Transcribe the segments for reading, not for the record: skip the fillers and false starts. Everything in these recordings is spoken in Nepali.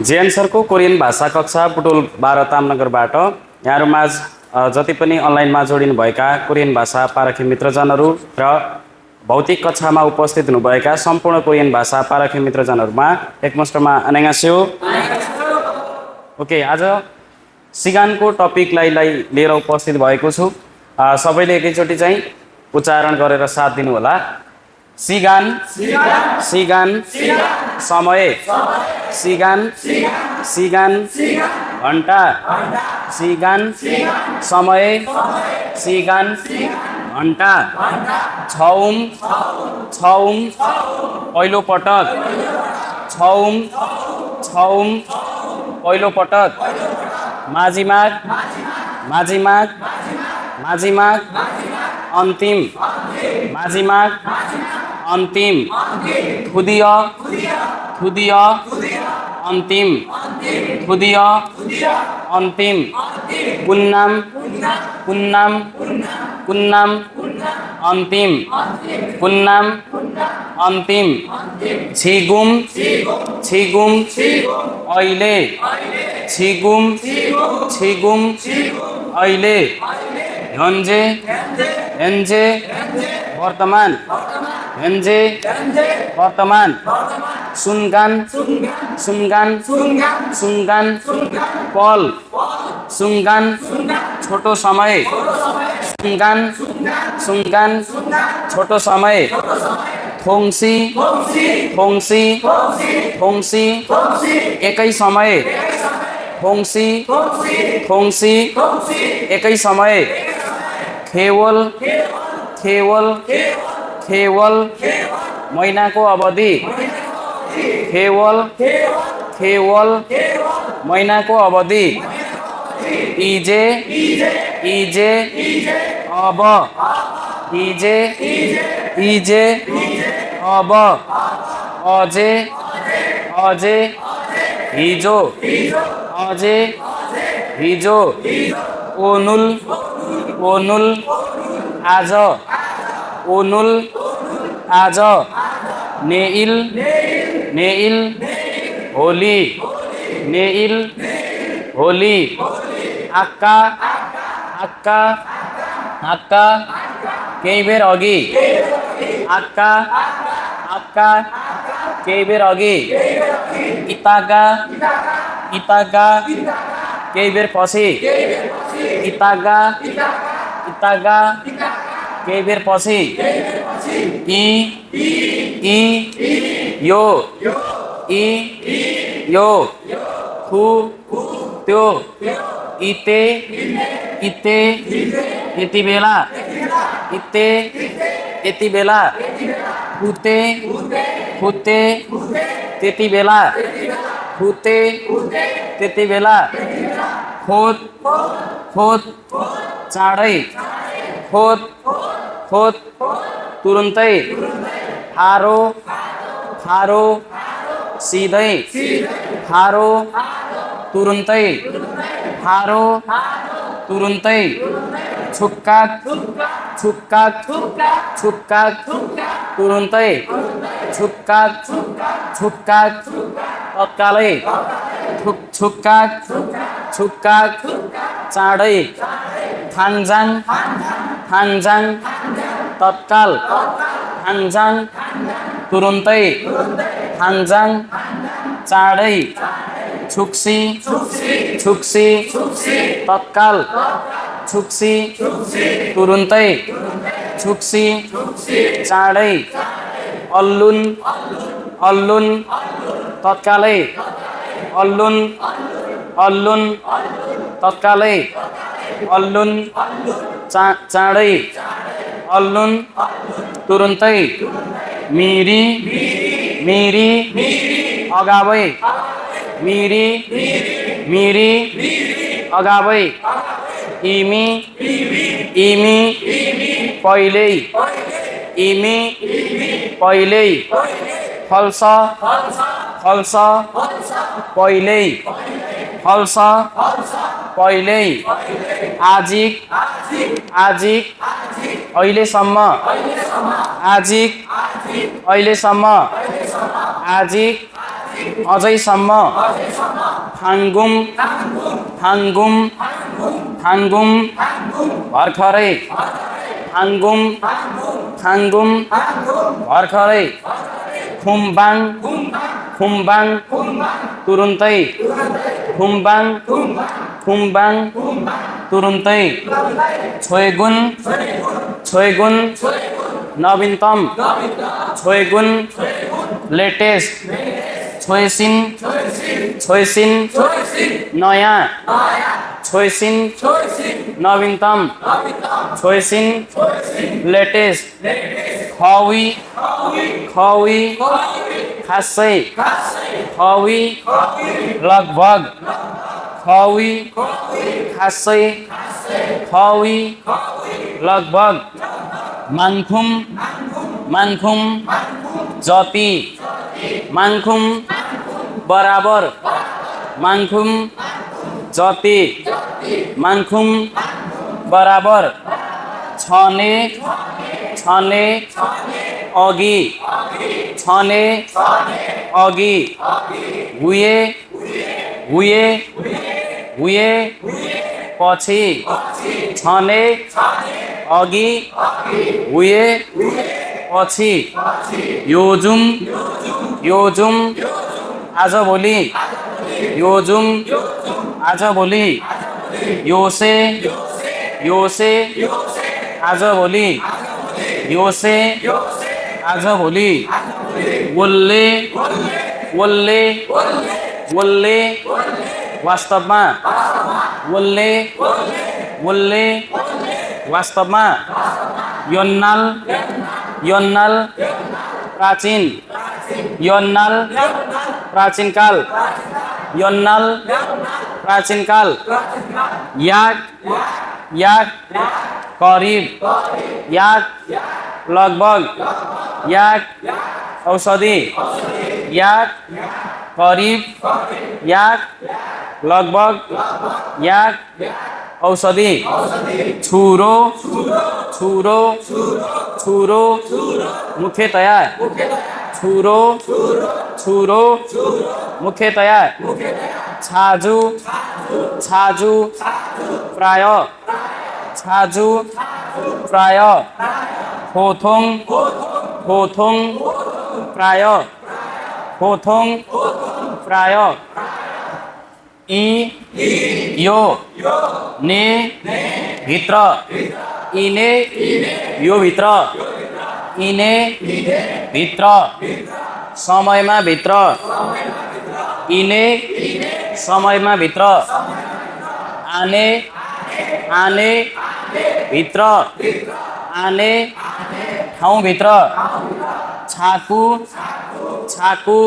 जेएन सरको कोरियन भाषा कक्षा बुटोल 12 तामनगरबाट यहाँहरूमाझ जति पनि अनलाइनमा जोडिनुभएका कोरियन भाषा पारखी मित्रजनहरू र भौतिक कक्षामा उपस्थित हुनुभएका सम्पूर्ण कोरियन भाषा पारखी मित्रजनहरूमा एकमुष्टमा अन्यङहासेयो। ओके, आज सिगानको टपिकलाई लिएर उपस्थित भएको छु। सबैले एकैचोटि चाहिँ उच्चारण गरेर साथ दिनु होला। सिगान सिगान समय सिगान सिगान घण्टा सिगान समय सिगान घण्टा छौम छौम पहिलो पटक छौम छौम पहिलो पटक माझिमाग माझिमाग माझिमाग अन्तिम माझिमाग अन्तिम थुदिय थुदिय अन्तिम थुदिय अन्तिम कुन्नाम कुन्नाम कुन्नाम अन्तिम कुन्नाम अन्तिम छिगुम छिगुम अहिले छिगुम छिगुम अहिले हेन्जे हेन्जे वर्तमान हेन्जे वर्तमान सुनगान सुनगान सुनगान पल सुनगान छोटो समय सुनगान सुनगान छोटो समय थोङसी थोङसी थोङसी एकै समय थोङसी थोङसी एकै समय खेवल खेवल खेवल महिनाको अवधि खेवल खेवल महिनाको अवधि इजे इजे अब इजे इजे अब अझे अझे हिजो अझे हिजो ओनुल ओनुल आज ओनुल आज नेइल नेइल होली नेइल होली आक्का आक्का आक्का केही बेर अघि आक्का आक्का केही बेर अघि इतागा इतागा केही बेर पछि इतागा इतागा केही बेर पछि इ यो इ यो खु त्यो इते इते यति बेला इते यति बेला खुते खुते त्यति बेला खुते त्यति बेला खोद खोद चाँडै खोद खोद तुरुन्तै हारो हारो सिधै हारो तुरुन्तै हारो तुरुन्तै छुक्काक छुक्काक छुक्काक तुरुन्तै छुक्काक छुक्काक तत्कालै छुक्काक छुक्काक चाँडै थान्जाङ थान्जाङ तत्काल थान्जाङ तुरुन्तै थान्जाङ चाँडै छुक्सी छुक्सी तत्काल छुक्सी तुरुन्तै छुक्सी चाँडै अल्लुन अल्लुन तत्कालै अल्लुन अल्लुन तत्कालै अल्लुन चाँडै अल्लुन तुरुन्तै मिरी मिरी अगावै मिरी मिरी अगावै इमी इमी पहिल्यै इमी पहिल्यै फल्स फल्स पहिल्यै फल्स पहिल्यै आजिक आजिक अहिलेसम्म आजिक अहिलेसम्म आजिक अझैसम्म फाङ्गुम फाङ्गुम फाङ्गुम भर्खरै फाङ्गुम फाङ्गुम भर्खरै खुम्बाङ खुम्बाङ तुरुन्तै खुम्बाङ खुम्बाङ तुरुन्तै छोएगुन छोएगुन नवीनतम छोएगुन लेटेस्ट छोएसिन छोएसिन नयाँ छोएसिन नवीनतम छोएसिन लेटेस्ट खवी खवी खासै खवी लगभग खवी खासै खवी लगभग माङ्खुम माङ्खुम जति माङ्खुम बराबर माङ्खुम जति माङ्खुम बराबर छने छने अघि छने अघि हुए हुए हुए पछि छने अघि हुए पछि योजुम योजुम आजभोलि योजुम आजभोलि योसे योसे आजभोलि योसे आजभोलि वल्ले वल्ले वल्ले वास्तवमा वल्ले वल्ले वास्तवमा योन्नाल योन्नाल प्राचीन योन्नाल प्राचीनकाल योन्नाल प्राचीनकाल याक याक करीब याक लगभग याक औषधि याक करीब याक लगभग याक औषधि छुरो छुरो छुरो मुख्यतया छुरो छुरो मुख्यतया छाजु छाजु प्राय छाजु प्राय फोथोङ फोथोङ प्राय फोथोङ प्राय इ यो ने भित्र इने यो भित्र इने भित्र समयमा भित्र इने समयमा भित्र आने आने भित्र आने ठाउँभित्र छाकु छाकु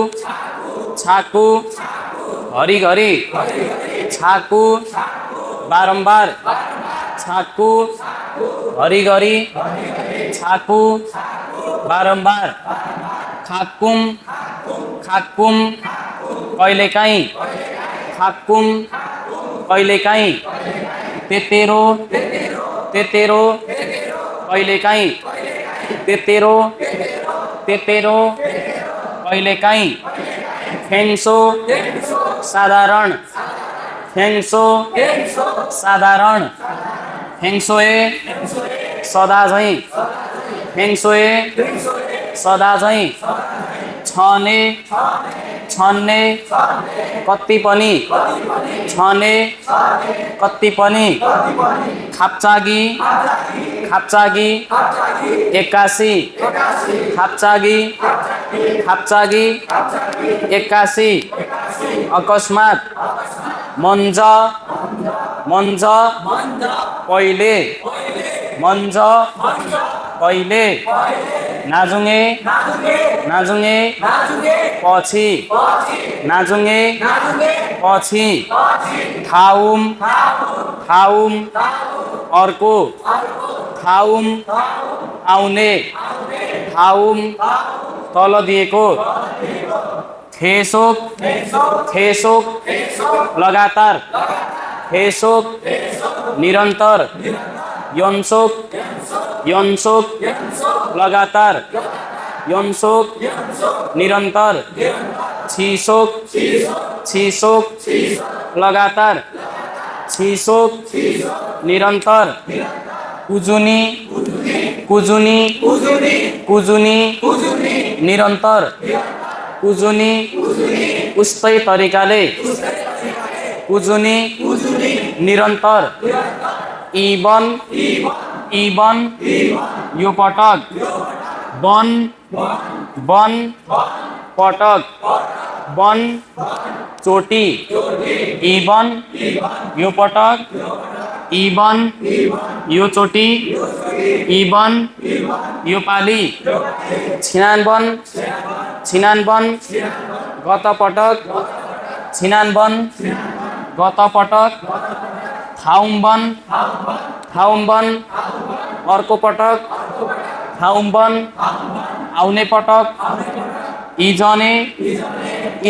छाकु घरिघरि छाकु बारम्बार छाकु घरिघरि छाकु बारम्बार खाक्कुम खाक्कुम कहिलेकाहीँ खाक्कुम कहिलेकाहीँ तेतेरो तेतेरो कहिलेकाहीँ तेतेरो तेतेरो कहिलेकाहीँ फेङ्सो साधारण फेङ्सो साधारण फेङ्सोए सदाझैँ फेङ्सोए सदाझैँ छने छन्ने कति पनि छने कति पनि खाप्चागी खाप्चागी 81 खाप्चागी खाप्चागी 81 अकस्मात मन्ज मन्ज पहिले मन्ज पहिले नाजुङे नाजुङे पछि नाजुङे पछि थाउम थाउम अर्को थाउम आउने थाउम तल दिएको थेसोक थेसोक लगातार थेसोक निरन्तर यन्सोक यन्सोक लगातार यन्सोक निरन्तर छिसोक छिसोक लगातार छिसोक निरन्तर कुजुनी कुजुनी कुजुनी निरन्तर कुजुनी उस्तै तरिकाले कुजुनी निरन्तर इबन इबन यो पटक बन बन पटक बन चोटी इबन यो पटक इबन यो चोटी इबन यो पाली छिनानबन छिनानबन गत पटक छिनानबन गत पटक थाउम्बन थाउम्बन अर्को पटक थाउम्बन आउने पटक इजने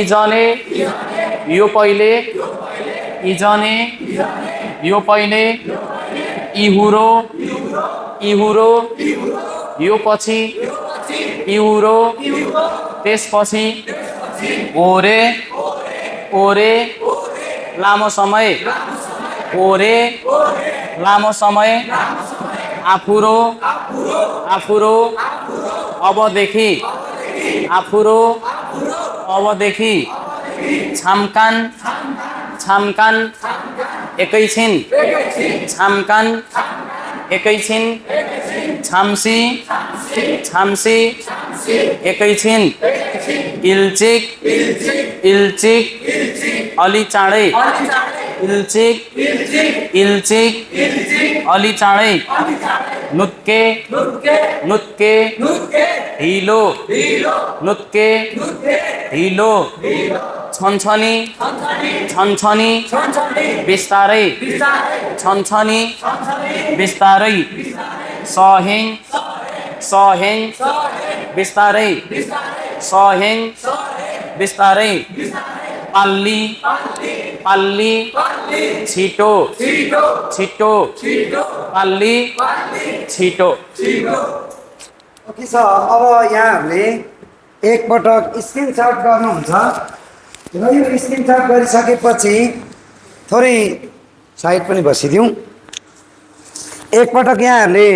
इजने यो पहिले इजने यो पहिले इहुरो इहुरो यो पछि इहुरो त्यसपछि ओरे ओरे लामो समय ओरे लामो समय आफुरो आफुरो अबदेखि आफुरो अबदेखि छामकान छामकान एकैछिन छामकान एकैछिन छाम्सी छाम्सी एकैछिन इल्चिक इल्चिक अलि चाँडै इल्चिक इल्चिक अलि चाँडै नुत्के नुत्के ढिलो नुत्के ढिलो छन्छनी छन्छनी बिस्तारै छन्छनी बिस्तारै सहेङ सहेङ बिस्तारै सहेङ बिस्तारै पाल्ली पाल्ली छिटो छिटो पाल्ली छिटो। ओके सर, अब यहाँहरूले एकपटक स्क्रिनसट गर्नुहुन्छ र यो स्क्रिनसट गरिसकेपछि थोरै साइड पनि बसिदिउँ। एकपटक यहाँहरूले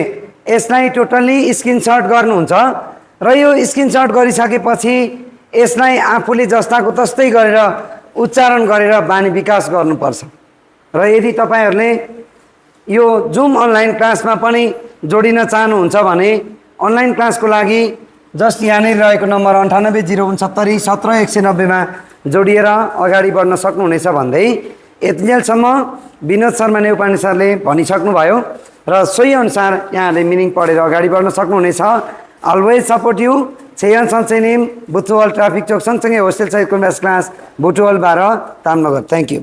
यसलाई टोटल्ली स्क्रिनसट गर्नुहुन्छ र यो स्क्रिनसट गरिसकेपछि यसलाई आफूले जस्ताको तस्तै गरेर उच्चारण गरेर बानी विकास गर्नुपर्छ। र यदि तपाईहरूले यो जुम अनलाइन क्लासमा पनि जोडिन चाहनुहुन्छ भने अनलाइन क्लासको लागि जस्ट यहाँनिर रहेको नम्बर 9806971790मा जोडिएर अगाडि बढ्न सक्नुहुनेछ भन्दै यतिन्जेलसम्म विनोद शर्मा नेउपाने सरले भनिसक्नुभयो र सोही अनुसार यहाँहरूले मिनिङ पढेर अगाडि बढ्न सक्नुहुनेछ। Always support you. छेयन सन्चै नेम बुटुवल ट्राफिक चौक सँगसँगै होस्टेल सहितको math class Butwal 12 Tamnagar. Thank you.